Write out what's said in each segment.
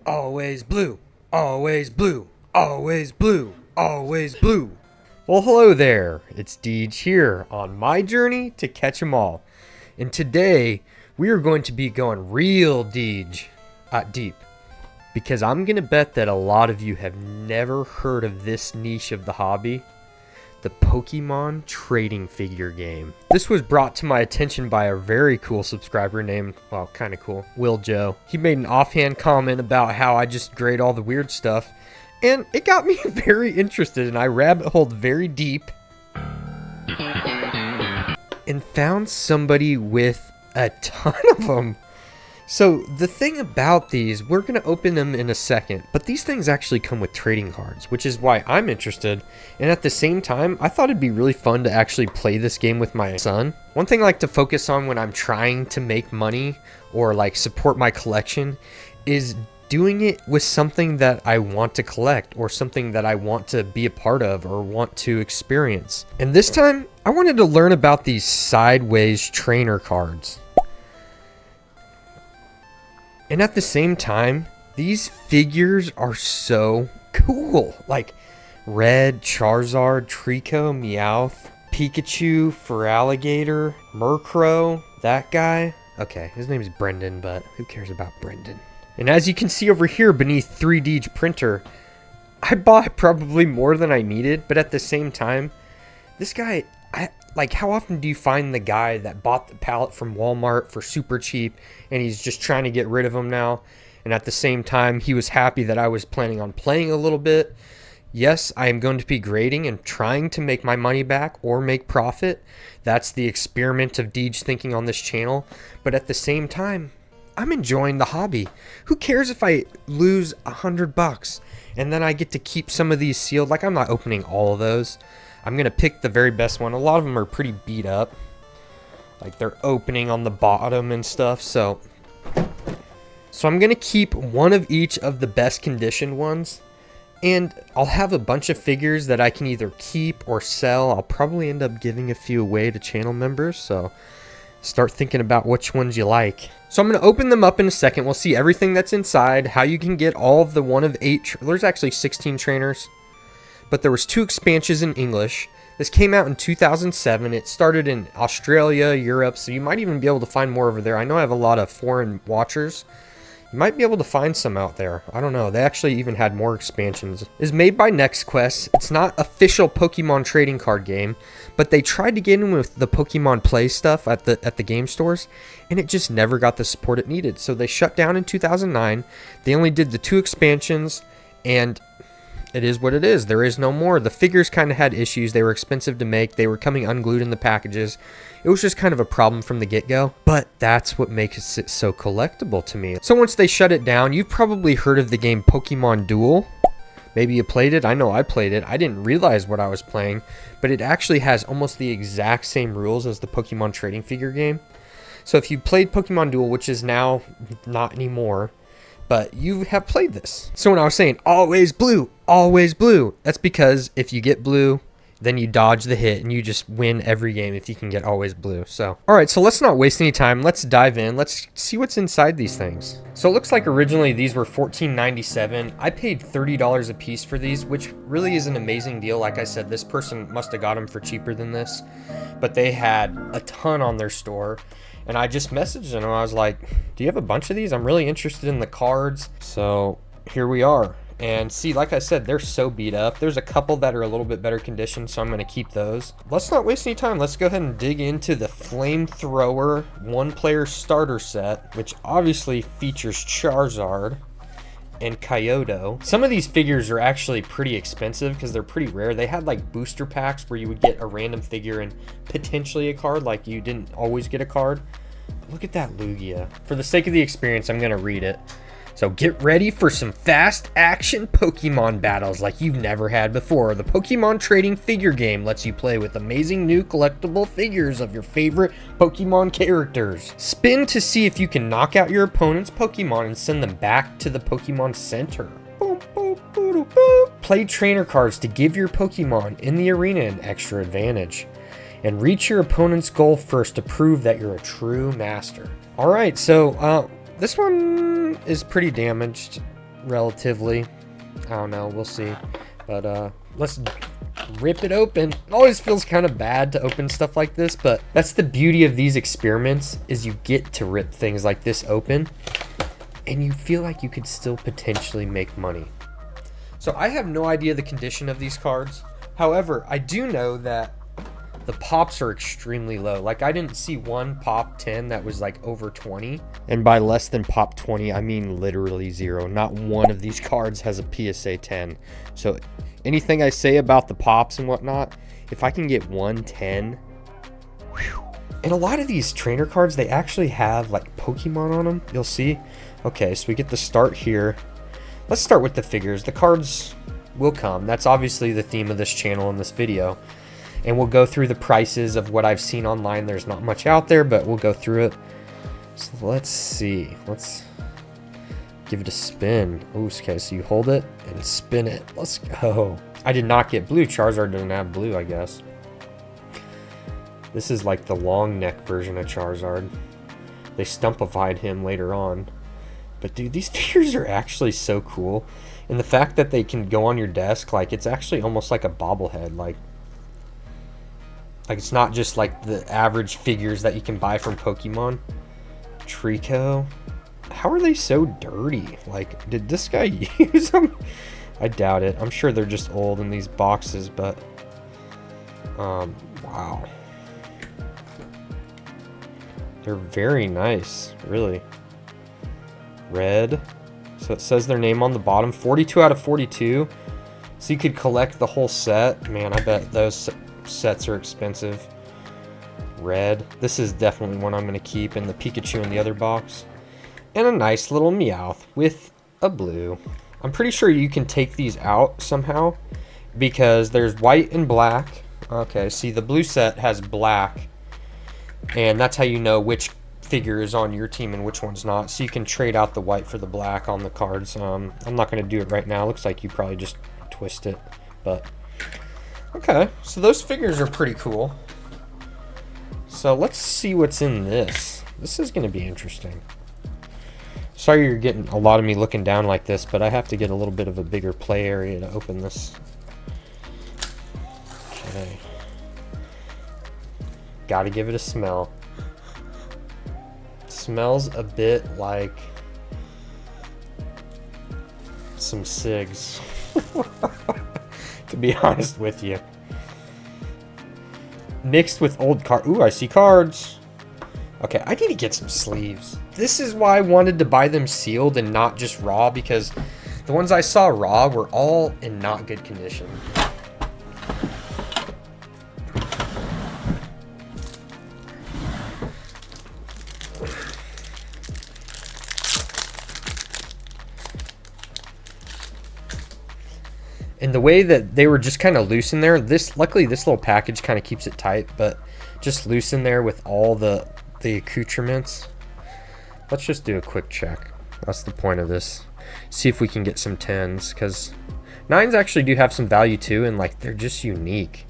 Always blue, always blue, always blue, always blue. Well, hello there. It's Deej here on my journey to catch 'em all. And today we are going to be going real deep because I'm going to bet that a lot of you have never heard of this niche of the hobby, the Pokemon trading figure game. This was brought to my attention by a very cool subscriber named, well, kind of cool, Will Joe. He made an offhand comment about how I just grade all the weird stuff, and it got me very interested, and I rabbit holed very deep and found somebody with a ton of them. So the thing about these, we're going to open them in a second, but these things actually come with trading cards, which is why I'm interested. And at the same time, I thought it'd be really fun to actually play this game with my son. One thing I like to focus on when I'm trying to make money or like support my collection is doing it with something that I want to collect or something that I want to be a part of or want to experience. And this time, I wanted to learn about these sideways trainer cards. And at the same time, these figures are so cool. Like Red, Charizard, Trico, Meowth, Pikachu, Feraligatr, Murkrow, that guy. Okay, his name is Brendan, but who cares about Brendan? And as you can see over here beneath 3D printer, I bought probably more than I needed, but at the same time, this guy, like, how often do you find the guy that bought the pallet from Walmart for super cheap and he's just trying to get rid of them now? And at the same time, he was happy that I was planning on playing a little bit. Yes, I am going to be grading and trying to make my money back or make profit. That's the experiment of Deej thinking on this channel. But at the same time, I'm enjoying the hobby. Who cares if I lose $100 and then I get to keep some of these sealed? Like, I'm not opening all of those. I'm going to pick the very best one. A lot of them are pretty beat up. Like, they're opening on the bottom and stuff. So I'm going to keep one of each of the best conditioned ones. And I'll have a bunch of figures that I can either keep or sell. I'll probably end up giving a few away to channel members. So start thinking about which ones you like. So I'm going to open them up in a second. We'll see everything that's inside. How you can get all of the one of 8. There's actually 16 trainers. But there was 2 expansions in English. This came out in 2007. It started in Australia, Europe, so you might even be able to find more over there. I know I have a lot of foreign watchers. You might be able to find some out there. I don't know. They actually even had more expansions. It's made by Next Quest. It's not official Pokemon trading card game, but they tried to get in with the Pokemon Play stuff at the game stores, and it just never got the support it needed. So they shut down in 2009. They only did the 2 expansions, and it is what it is. There is no more. The figures kind of had issues. They were expensive to make. They were coming unglued in the packages. It was just kind of a problem from the get-go. But that's what makes it so collectible to me. So once they shut it down, you've probably heard of the game Pokemon Duel. Maybe you played it. I know I played it. I didn't realize what I was playing. But it actually has almost the exact same rules as the Pokemon trading figure game. So if you played Pokemon Duel, which is now not anymore, but you have played this. So when I was saying always blue, that's because if you get blue, then you dodge the hit and you just win every game if you can get always blue. So, all right, so let's not waste any time. Let's dive in. Let's see what's inside these things. So it looks like originally these were $14.97. I paid $30 a piece for these, which really is an amazing deal. Like I said, this person must have got them for cheaper than this, but they had a ton on their store. And I just messaged them. I was like, do you have a bunch of these? I'm really interested in the cards. So here we are. And see, like I said, they're so beat up. There's a couple that are a little bit better condition, so I'm going to keep those. Let's not waste any time. Let's go ahead and dig into the Flamethrower one-player starter set, which obviously features Charizard and Kyoto. Some of these figures are actually pretty expensive because they're pretty rare. They had like booster packs where you would get a random figure and potentially a card, like you didn't always get a card. Look at that Lugia. For the sake of the experience, I'm gonna read it. So get ready for some fast action Pokemon battles like you've never had before. The Pokemon trading figure game lets you play with amazing new collectible figures of your favorite Pokemon characters. Spin to see if you can knock out your opponent's Pokemon and send them back to the Pokemon Center. Play trainer cards to give your Pokemon in the arena an extra advantage. And reach your opponent's goal first to prove that you're a true master. Alright, so this one is pretty damaged. relatively. I don't know, we'll see. But let's rip it open. It always feels kind of bad to open stuff like this, but that's the beauty of these experiments, is you get to rip things like this open and you feel like you could still potentially make money. So I have no idea the condition of these cards. However, I do know that the pops are extremely low. Like, I didn't see one pop 10 that was like over 20. And by less than pop 20, I mean literally zero. Not one of these cards has a PSA 10. So anything I say about the pops and whatnot, if I can get 110, whew. And a lot of these trainer cards, they actually have like Pokemon on them. You'll see. Okay, so we get the start here. Let's start with the figures. The cards will come. That's obviously the theme of this channel and this video. And we'll go through the prices of what I've seen online. There's not much out there, but we'll go through it. So let's see. Let's give it a spin. Ooh, okay, so you hold it and spin it. Let's go. I did not get blue. Charizard doesn't have blue, I guess. This is like the long neck version of Charizard. They stumpified him later on. But dude, these figures are actually so cool. And the fact that they can go on your desk, like, it's actually almost like a bobblehead. Like it's not just like the average figures that you can buy from Pokemon. Trico. How are they so dirty? Like, did this guy use them? I doubt it. I'm sure they're just old in these boxes, but wow. They're very nice, really. Red. So it says their name on the bottom. 42 out of 42. So you could collect the whole set. Man, I bet those sets are expensive. Red. This is definitely one I'm going to keep, and the Pikachu in the other box. And a nice little Meowth with a blue. I'm pretty sure you can take these out somehow, because there's white and black. Okay, see, the blue set has black, and that's how you know which figure is on your team and which one's not. So you can trade out the white for the black on the cards. I'm not going to do it right now. Looks like you probably just twist it, but okay, so those figures are pretty cool. So let's see what's in this. This is going to be interesting. Sorry you're getting a lot of me looking down like this, but I have to get a little bit of a bigger play area to open this. Okay. Gotta give it a smell. Smells a bit like some cigs. To be honest with you. Mixed with old cards. Ooh, I see cards. Okay, I need to get some sleeves. This is why I wanted to buy them sealed and not just raw, because the ones I saw raw were all in not good condition. And the way that they were just kind of loose in there, luckily this little package kind of keeps it tight, but just loose in there with all the accoutrements. Let's just do a quick check. That's the point of this. See if we can get some 10s, because 9s actually do have some value too, and like they're just unique.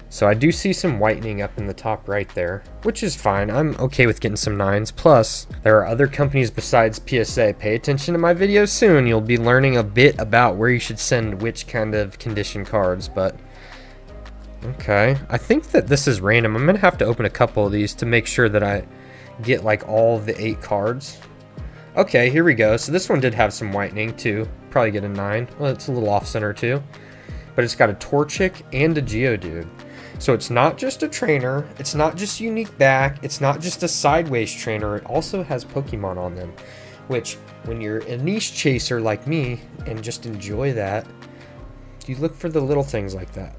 So I do see some whitening up in the top right there, which is fine. I'm okay with getting some 9s. Plus, there are other companies besides PSA. Pay attention to my videos soon. You'll be learning a bit about where you should send which kind of condition cards, but okay. I think that this is random. I'm going to have to open a couple of these to make sure that I get like all of the 8 cards. Okay, here we go. So this one did have some whitening too. Probably get a 9. Well, it's a little off center too. But it's got a Torchic and a Geodude. So it's not just a trainer, it's not just unique back, it's not just a sideways trainer, it also has Pokemon on them. Which, when you're a niche chaser like me, and just enjoy that, you look for the little things like that.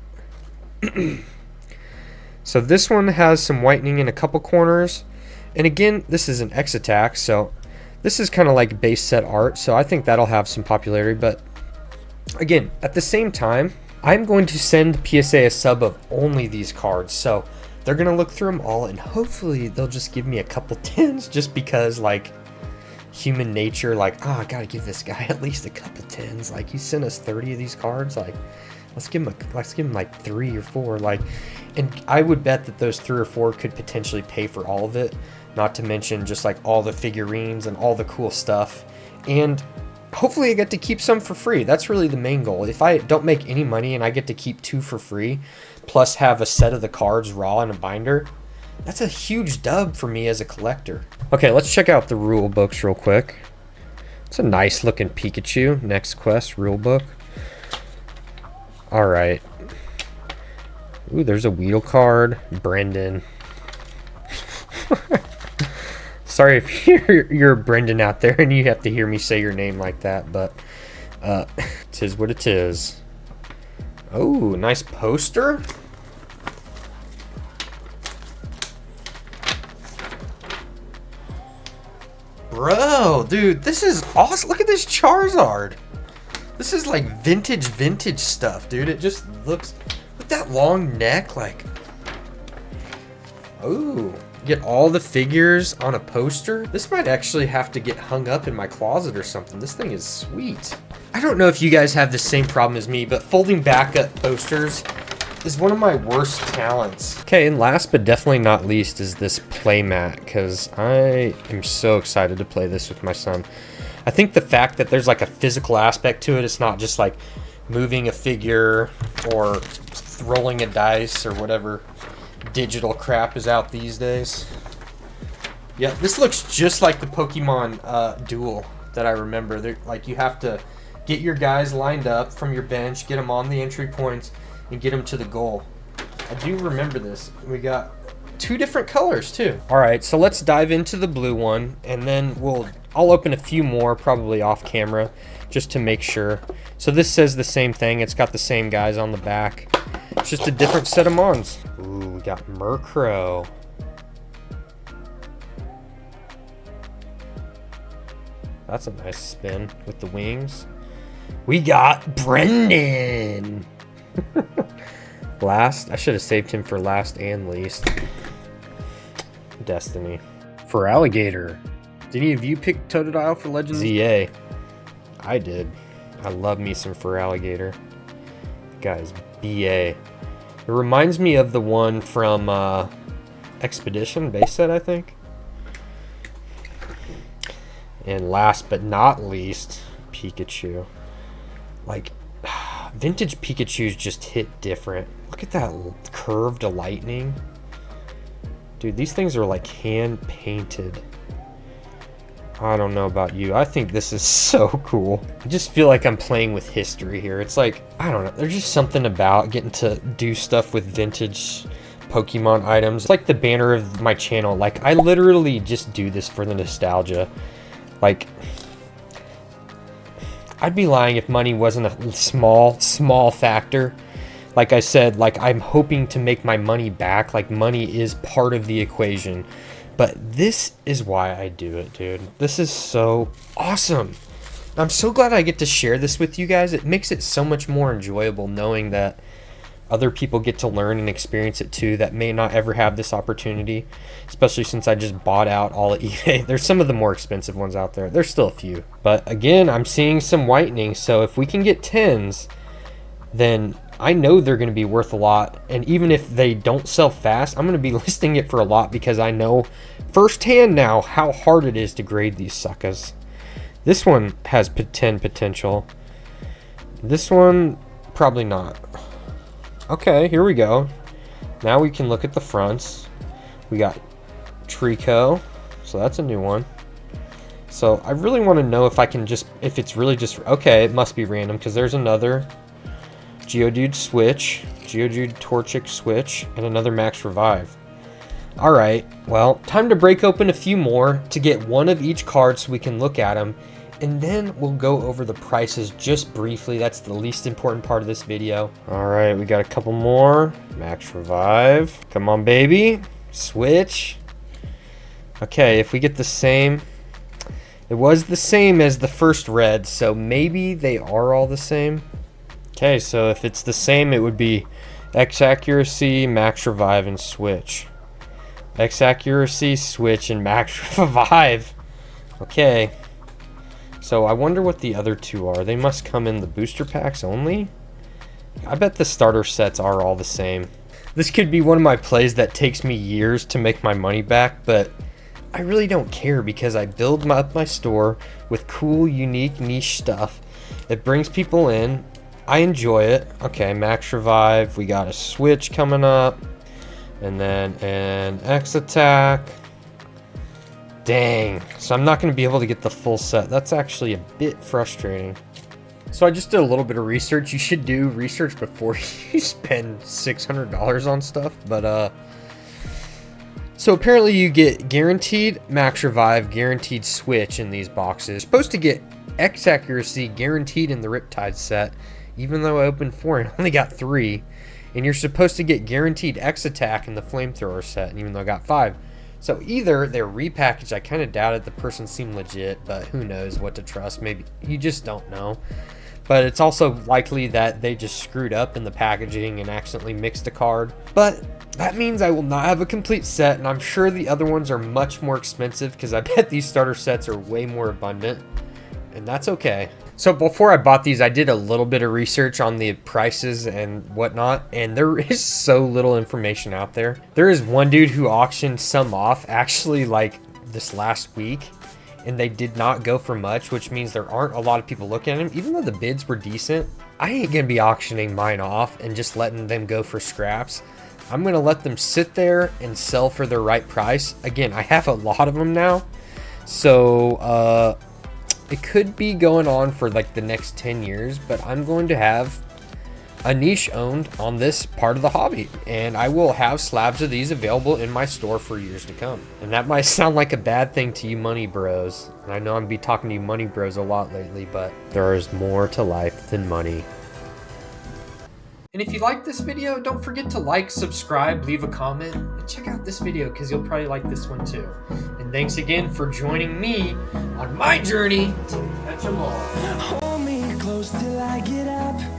So this one has some whitening in a couple corners. And again, this is an X attack, so this is kind of like base set art, so I think that'll have some popularity. But again, at the same time, I'm going to send PSA a sub of only these cards, so they're going to look through them all, and hopefully they'll just give me a couple 10s, just because, like, human nature, like, oh, I gotta give this guy at least a couple 10s. Like, he sent us 30 of these cards, like, let's give him like 3 or 4, like, and I would bet that those 3 or 4 could potentially pay for all of it, not to mention just like all the figurines and all the cool stuff. And hopefully I get to keep some for free. That's really the main goal. If I don't make any money and I get to keep 2 for free, plus have a set of the cards raw in a binder, that's a huge dub for me as a collector. Okay, let's check out the rule books real quick. It's a nice looking Pikachu. Next Quest rule book. All right. Ooh, there's a Weedle card. Brendan. Sorry if you're Brendan out there and you have to hear me say your name like that, but tis what it is. Oh, nice poster. Bro, dude, this is awesome. Look at this Charizard. This is like vintage stuff, dude. It just looks with that long neck, like, ooh. Get all the figures on a poster. This might actually have to get hung up in my closet or something. This thing is sweet. I don't know if you guys have the same problem as me, but folding back up posters is one of my worst talents. Okay, and last but definitely not least is this playmat, because I am so excited to play this with my son. I think the fact that there's like a physical aspect to it, it's not just like moving a figure or rolling a dice or whatever digital crap is out these days. Yeah, this looks just like the Pokemon Duel that I remember. They're, like, you have to get your guys lined up from your bench, get them on the entry points, and get them to the goal. I do remember this. We got 2 different colors too. All right, so let's dive into the blue one, and then I'll open a few more, probably off camera, just to make sure. So this says the same thing. It's got the same guys on the back. It's just a different set of mons. Ooh, we got Murkrow. That's a nice spin with the wings. We got Brendan. Last, I should have saved him for last and least. Destiny. For Alligator. Did any of you pick Totodile for Legends? ZA. I did. I love me some for Alligator. Guys, BA. It reminds me of the one from Expedition base set, I think. And last but not least, Pikachu. Like, vintage Pikachus just hit different. Look at that curved lightning. Dude, these things are like hand painted. I don't know about you. I think this is so cool. I just feel like I'm playing with history here. It's like, I don't know. There's just something about getting to do stuff with vintage Pokemon items. It's like the banner of my channel. Like, I literally just do this for the nostalgia. Like, I'd be lying if money wasn't a small factor. Like I said, like, I'm hoping to make my money back. Like, money is part of the equation. But this is why I do it, dude. This is so awesome. I'm so glad I get to share this with you guys. It makes it so much more enjoyable knowing that other people get to learn and experience it too that may not ever have this opportunity, especially since I just bought out all of eBay. There's some of the more expensive ones out there. There's still a few. But again, I'm seeing some whitening. So if we can get 10s, then I know they're going to be worth a lot. And even if they don't sell fast, I'm going to be listing it for a lot because I know firsthand now how hard it is to grade these suckers. This one has 10 potential. This one, probably not. Okay, here we go. Now we can look at the fronts. We got Trico, so that's a new one. So I really want to know if I can just, if it's really just, okay, it must be random because there's another Geodude Switch, Geodude Torchic Switch, and another Max Revive. Alright, well, time to break open a few more to get one of each card so we can look at them, and then we'll go over the prices just briefly. That's the least important part of this video. Alright, we got a couple more. Max Revive. Come on, baby. Switch. Okay, if we get the same, it was the same as the first red, so maybe they are all the same. Okay, so if it's the same, it would be X Accuracy, Max Revive, and Switch. X Accuracy, Switch, and Max Revive. Okay. So I wonder what the other two are. They must come in the booster packs only? I bet the starter sets are all the same. This could be one of my plays that takes me years to make my money back, but I really don't care because I build up my store with cool, unique, niche stuff. It brings people in. I enjoy it. Okay, Max Revive. We got a Switch coming up. And then an X Attack. Dang. So I'm not going to be able to get the full set. That's actually a bit frustrating. So I just did a little bit of research. You should do research before you spend $600 on stuff. But, so apparently you get guaranteed Max Revive, guaranteed Switch in these boxes. You're supposed to get X Accuracy guaranteed in the Riptide set, even though I opened 4 and only got 3. And you're supposed to get guaranteed X Attack in the Flamethrower set, even though I got 5. So either they're repackaged, I kind of doubted, the person seemed legit, but who knows what to trust. Maybe you just don't know. But it's also likely that they just screwed up in the packaging and accidentally mixed a card. But that means I will not have a complete set, and I'm sure the other ones are much more expensive because I bet these starter sets are way more abundant, and that's okay. So before I bought these, I did a little bit of research on the prices and whatnot, and there is so little information out there. There is one dude who auctioned some off actually like this last week, and they did not go for much, which means there aren't a lot of people looking at them. Even though the bids were decent, I ain't gonna be auctioning mine off and just letting them go for scraps. I'm gonna let them sit there and sell for their right price. Again, I have a lot of them now, so it could be going on for like the next 10 years, but I'm going to have a niche owned on this part of the hobby, and I will have slabs of these available in my store for years to come. And that might sound like a bad thing to you money bros, and I know I'm be talking to you money bros a lot lately, but there is more to life than money. And if you like this video, don't forget to like, subscribe, leave a comment, and check out this video because you'll probably like this one too. And thanks again for joining me on my journey to catch 'em all. Hold me close till I get up.